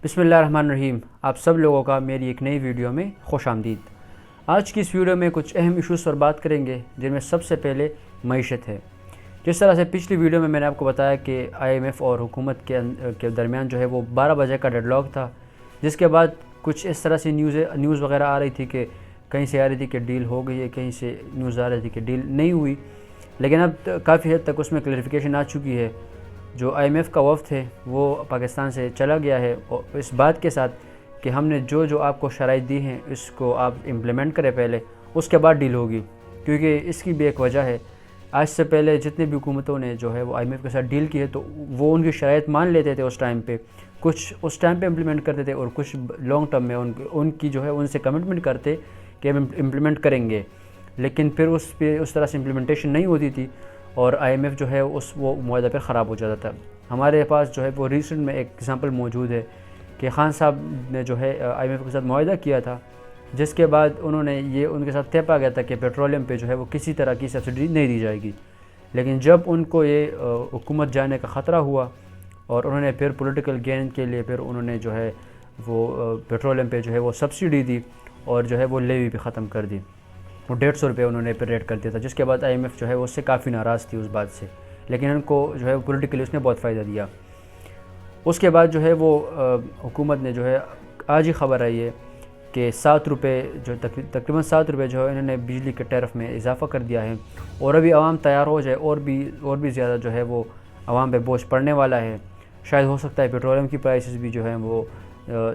بسم اللہ الرحمن الرحیم۔ آپ سب لوگوں کا میری ایک نئی ویڈیو میں خوش آمدید۔ آج کی اس ویڈیو میں کچھ اہم ایشوز پر بات کریں گے، جن میں سب سے پہلے معیشت ہے۔ جس طرح سے پچھلی ویڈیو میں نے آپ کو بتایا کہ IMF اور حکومت کے درمیان جو ہے وہ 12 بجے کا ڈیڈ لاک تھا، جس کے بعد کچھ اس طرح سے نیوز وغیرہ آ رہی تھی کہ کہیں سے آ رہی تھی کہ ڈیل ہو گئی ہے، کہیں سے نیوز آ رہی تھی کہ ڈیل نہیں ہوئی، لیکن اب کافی حد تک اس میں کلیریفیکیشن آ چکی ہے۔ جو IMF کا وفد ہے وہ پاکستان سے چلا گیا ہے، اور اس بات کے ساتھ کہ ہم نے جو آپ کو شرائط دی ہیں اس کو آپ امپلیمنٹ کریں پہلے، اس کے بعد ڈیل ہوگی۔ کیونکہ اس کی بھی ایک وجہ ہے، آج سے پہلے جتنے بھی حکومتوں نے جو ہے وہ IMF کے ساتھ ڈیل کی ہے تو وہ ان کی شرائط مان لیتے تھے اس ٹائم پہ، کچھ اس ٹائم پہ امپلیمنٹ کرتے تھے اور کچھ لانگ ٹرم میں ان کی جو ہے ان سے کمٹمنٹ کرتے کہ ہم امپلیمنٹ کریں گے، لیکن پھر اس پہ اس طرح سے امپلیمنٹیشن نہیں ہوتی تھی اور IMF جو ہے وہ معاہدہ پھر خراب ہو جاتا تھا۔ ہمارے پاس جو ہے وہ ریسنٹ میں ایک ایگزامپل موجود ہے کہ خان صاحب نے جو ہے IMF کے ساتھ معاہدہ کیا تھا، جس کے بعد انہوں نے یہ ان کے ساتھ طے پا گیا تھا کہ پیٹرولیم پہ جو ہے وہ کسی طرح کی سبسڈی نہیں دی جائے گی، لیکن جب ان کو یہ حکومت جانے کا خطرہ ہوا اور انہوں نے پھر پولیٹیکل گین کے لیے پھر انہوں نے جو ہے وہ پیٹرولیم پہ جو ہے وہ سبسڈی دی اور جو ہے وہ لیوی بھی ختم کر دی، وہ 150 روپے انہوں نے پھر ریٹ کر دیا تھا، جس کے بعد IMF جو ہے وہ اس سے کافی ناراض تھی اس بات سے، لیکن ان کو جو ہے پولیٹیکلی اس نے بہت فائدہ دیا۔ اس کے بعد جو ہے وہ حکومت نے جو ہے آج ہی خبر آئی ہے کہ 7 روپے جو تقریباً 7 روپے جو ہے انہوں نے بجلی کے ٹیرف میں اضافہ کر دیا ہے، اور ابھی عوام تیار ہو جائے اور بھی زیادہ جو ہے وہ عوام پہ بوجھ پڑنے والا ہے۔ شاید ہو سکتا ہے پیٹرولیم کی پرائسز بھی جو ہیں وہ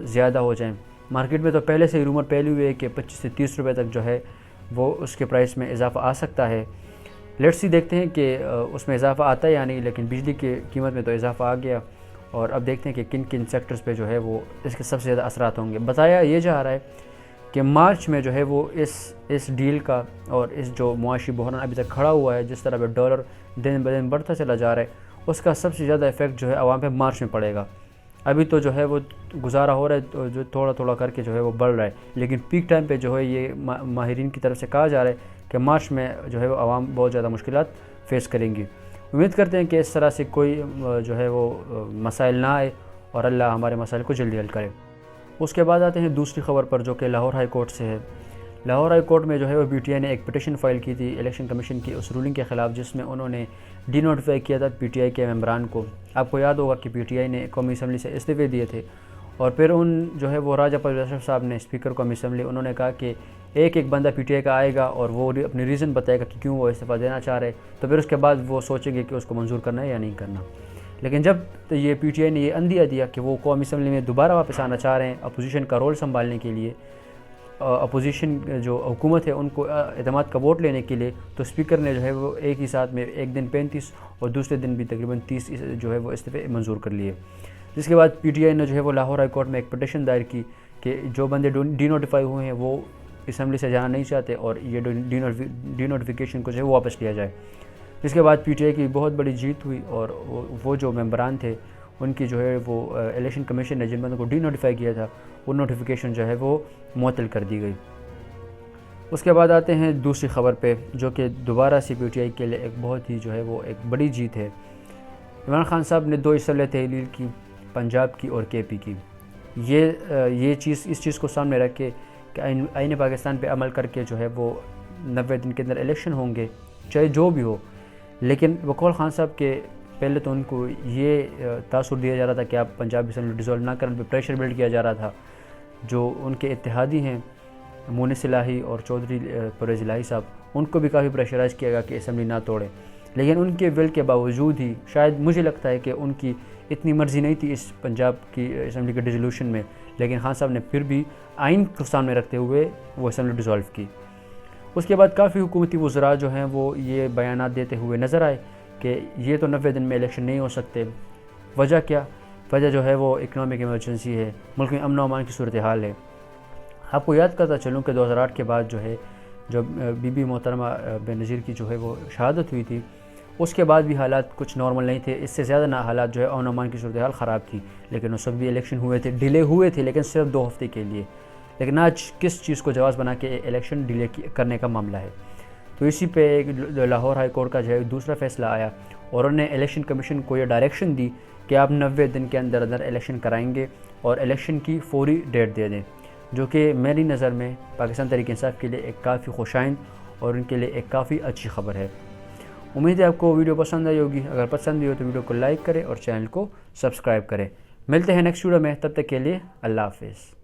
زیادہ ہو جائیں۔ مارکیٹ میں تو پہلے سے ہی رومر پھیلی ہوئی ہے کہ 25 سے 30 روپے تک جو ہے وہ اس کے پرائس میں اضافہ آ سکتا ہے۔ لیٹس سی دیکھتے ہیں کہ اس میں اضافہ آتا ہے یا نہیں، لیکن بجلی کی قیمت میں تو اضافہ آ گیا، اور اب دیکھتے ہیں کہ کن کن سیکٹرز پہ جو ہے وہ اس کے سب سے زیادہ اثرات ہوں گے۔ بتایا یہ جا رہا ہے کہ مارچ میں جو ہے وہ اس ڈیل کا اور اس جو معاشی بحران ابھی تک کھڑا ہوا ہے، جس طرح پہ ڈالر دن بدن بڑھتا چلا جا رہا ہے، اس کا سب سے زیادہ ایفیکٹ جو ہے عوام پہ مارچ میں پڑے گا۔ ابھی تو جو ہے وہ گزارا ہو رہا ہے، تو جو تھوڑا تھوڑا کر کے جو ہے وہ بڑھ رہا ہے، لیکن پیک ٹائم پہ جو ہے یہ ماہرین کی طرف سے کہا جا رہا ہے کہ مارچ میں جو ہے وہ عوام بہت زیادہ مشکلات فیس کریں گی۔ امید کرتے ہیں کہ اس طرح سے کوئی جو ہے وہ مسائل نہ آئے اور اللہ ہمارے مسائل کو جلدی حل کرے۔ اس کے بعد آتے ہیں دوسری خبر پر، جو کہ لاہور ہائی کورٹ سے ہے۔ لاہور ہائی کورٹ میں جو ہے وہ PTI نے ایک پٹیشن فائل کی تھی الیکشن کمیشن کی اس رولنگ کے خلاف، جس میں انہوں نے ڈی نوٹیفائی کیا تھا PTI کے ممبران کو۔ آپ کو یاد ہوگا کہ PTI نے قومی اسمبلی سے استعفے دیے تھے، اور پھر جو ہے وہ راجہ پرویز اشرف صاحب نے اسپیکر قومی اسمبلی انہوں نے کہا کہ ایک بندہ PTI کا آئے گا اور وہ اپنی ریزن بتائے گا کہ کیوں وہ استعفیٰ دینا چاہ رہے، تو پھر اس کے بعد وہ سوچیں گے کہ اس کو منظور کرنا ہے یا نہیں کرنا۔ لیکن جب یہ PTI نے یہ عندیہ دیا کہ وہ قومی اسمبلی میں دوبارہ واپس آنا چاہ رہے ہیں اپوزیشن کا رول سنبھالنے کے لیے، اپوزیشن جو حکومت ہے ان کو اعتماد کا ووٹ لینے کے لیے، تو اسپیکر نے جو ہے وہ ایک ہی ساتھ میں ایک دن 35 اور دوسرے دن بھی تقریباً 30 جو ہے وہ استعفے منظور کر لیے۔ جس کے بعد PTI نے جو ہے وہ لاہور ہائی کورٹ میں ایک پٹیشن دائر کی کہ جو بندے ڈی نوٹیفائی ہوئے ہیں وہ اسمبلی سے جانا نہیں چاہتے، اور یہ ڈی نوٹیفیکیشن کو جو ہے وہ واپس لیا جائے۔ جس کے بعد PTI کی بہت بڑی جیت ہوئی، اور وہ جو ممبران تھے ان کی جو ہے وہ الیکشن کمیشن نے جن بندوں کو ڈی نوٹیفائی کیا تھا وہ نوٹیفیکیشن جو ہے وہ معطل کر دی گئی۔ اس کے بعد آتے ہیں دوسری خبر پہ، جو کہ دوبارہ سے PTI کے لیے ایک بہت ہی جو ہے وہ ایک بڑی جیت ہے۔ عمران خان صاحب نے 2 اسمبلی تحلیل کی، پنجاب کی اور KP کی۔ اس چیز کو سامنے رکھ کے کہ آئین پاکستان پہ عمل کر کے جو ہے وہ 90 دن کے اندر الیکشن ہوں گے، چاہے جو بھی ہو، لیکن وقول خان صاحب کے پہلے تو ان کو یہ تاثر دیا جا رہا تھا کہ آپ پنجاب اسمبلی ڈیزولو نہ کریں، پہ پریشر بلڈ کیا جا رہا تھا۔ جو ان کے اتحادی ہیں مونس الہی اور چودھری پرویز الہی صاحب، ان کو بھی کافی پریشرائز کیا گیا کہ اسمبلی نہ توڑیں، لیکن ان کے ول کے باوجود ہی شاید مجھے لگتا ہے کہ ان کی اتنی مرضی نہیں تھی اس پنجاب کی اسمبلی کے ڈیزولوشن میں، لیکن خان صاحب نے پھر بھی آئین کو سامنے رکھتے ہوئے وہ اسمبلی ڈیزولو کی۔ اس کے بعد کافی حکومتی وزراء جو ہیں وہ یہ بیانات دیتے ہوئے نظر آئے کہ یہ تو 90 دن میں الیکشن نہیں ہو سکتے۔ وجہ کیا؟ وجہ جو ہے وہ اکنامک ایمرجنسی ہے، ملک میں امن و امان کی صورتحال ہے۔ آپ کو یاد کرتا چلوں کہ 2008 کے بعد جو ہے جب بی محترمہ بینظیر کی جو ہے وہ شہادت ہوئی تھی، اس کے بعد بھی حالات کچھ نارمل نہیں تھے، اس سے زیادہ نہ حالات جو ہے امن و امان کی صورتحال خراب تھی، لیکن اس وقت بھی الیکشن ہوئے تھے، ڈیلے ہوئے تھے، لیکن صرف 2 ہفتے کے لیے۔ لیکن آج کس چیز کو جواز بنا کے الیکشن ڈیلے کرنے کا معاملہ ہے؟ تو اسی پہ ایک لاہور ہائی کورٹ کا جو ہے دوسرا فیصلہ آیا اور انہوں نے الیکشن کمیشن کو یہ ڈائریکشن دی کہ آپ 90 دن کے اندر اندر الیکشن کرائیں گے اور الیکشن کی فوری ڈیٹ دے دیں، جو کہ میری نظر میں پاکستان تحریک انصاف کے لیے ایک کافی خوشائند اور ان کے لیے ایک کافی اچھی خبر ہے۔ امید ہے آپ کو ویڈیو پسند آئی ہوگی، اگر پسند ہوئی ہو تو ویڈیو کو لائک کریں اور چینل کو سبسکرائب کریں۔ ملتے ہیں نیکسٹ ویڈیو میں، تب تک کے لیے اللہ حافظ۔